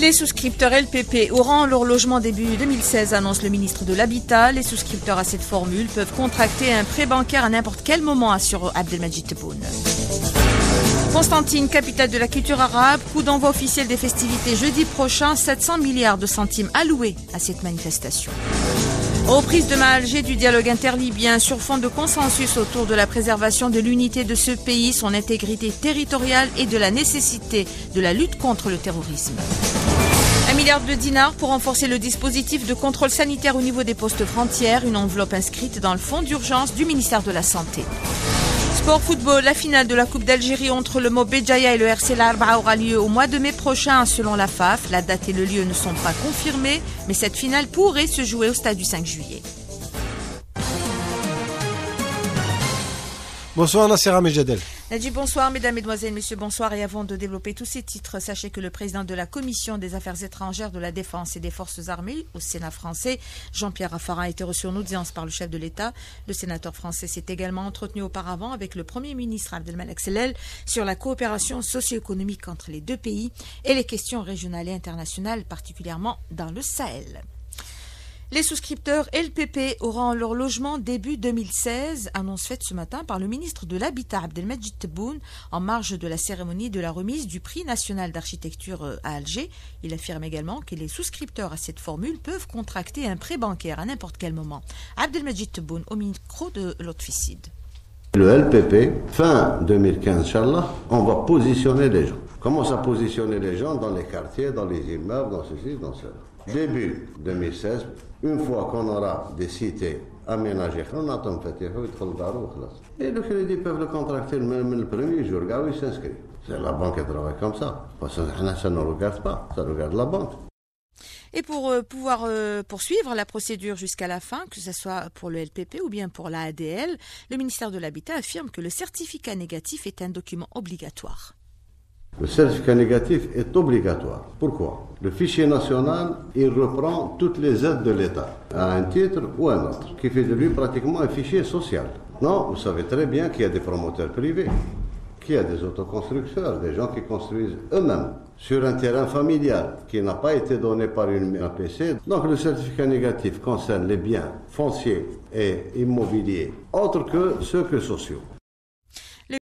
Les souscripteurs LPP auront leur logement début 2016, annonce le ministre de l'Habitat. Les souscripteurs à cette formule peuvent contracter un prêt bancaire à n'importe quel moment, assure Abdelmajid Tebboune. Constantine, capitale de la culture arabe, coup d'envoi officiel des festivités jeudi prochain, 700 milliards de centimes alloués à cette manifestation. Reprise demain à Alger du dialogue interlibyen sur fond de consensus autour de la préservation de l'unité de ce pays, son intégrité territoriale et de la nécessité de la lutte contre le terrorisme. 1 milliard de dinars pour renforcer le dispositif de contrôle sanitaire au niveau des postes frontières, une enveloppe inscrite dans le fonds d'urgence du ministère de la Santé. Sport football, la finale de la Coupe d'Algérie entre le Mo Béjaïa et le RC L'Arba'a aura lieu au mois de mai prochain selon la FAF. La date et le lieu ne sont pas confirmés, mais cette finale pourrait se jouer au stade du 5 juillet. Bonsoir Nassera Mejadel. Nadji, bonsoir mesdames, mesdemoiselles, messieurs, bonsoir. Et avant de développer tous ces titres, sachez que le président de la Commission des Affaires étrangères, de la Défense et des Forces armées au Sénat français, Jean-Pierre Raffarin, a été reçu en audience par le chef de l'État. Le sénateur français s'est également entretenu auparavant avec le Premier ministre Abdelmalek Sellel sur la coopération socio-économique entre les deux pays et les questions régionales et internationales, particulièrement dans le Sahel. Les souscripteurs LPP auront leur logement début 2016, annonce faite ce matin par le ministre de l'Habitat Abdelmajid Tebboune en marge de la cérémonie de la remise du prix national d'architecture à Alger. Il affirme également que les souscripteurs à cette formule peuvent contracter un prêt bancaire à n'importe quel moment. Abdelmajid Tebboune au micro de Lotficide. Le LPP, fin 2015, Inch'Allah, on va positionner les gens. Commence à positionner les gens dans les quartiers, dans les immeubles, dans ceci, dans cela. Début 2016, une fois qu'on aura des cités aménagées, on attend et le crédit peuvent le contracter même le premier jour. Il s'inscrit. C'est la banque qui travaille comme ça. Parce que ça ne regarde pas, ça regarde la banque. Et pour pouvoir poursuivre la procédure jusqu'à la fin, que ce soit pour le LPP ou bien pour la ADL, le ministère de l'Habitat affirme que le certificat négatif est un document obligatoire. Le certificat négatif est obligatoire. Pourquoi? Le fichier national, il reprend toutes les aides de l'État, à un titre ou à un autre, qui fait de lui pratiquement un fichier social. Non, vous savez très bien qu'il y a des promoteurs privés, qu'il y a des autoconstructeurs, des gens qui construisent eux-mêmes sur un terrain familial qui n'a pas été donné par une APC. Donc le certificat négatif concerne les biens fonciers et immobiliers, autres que ceux que sociaux.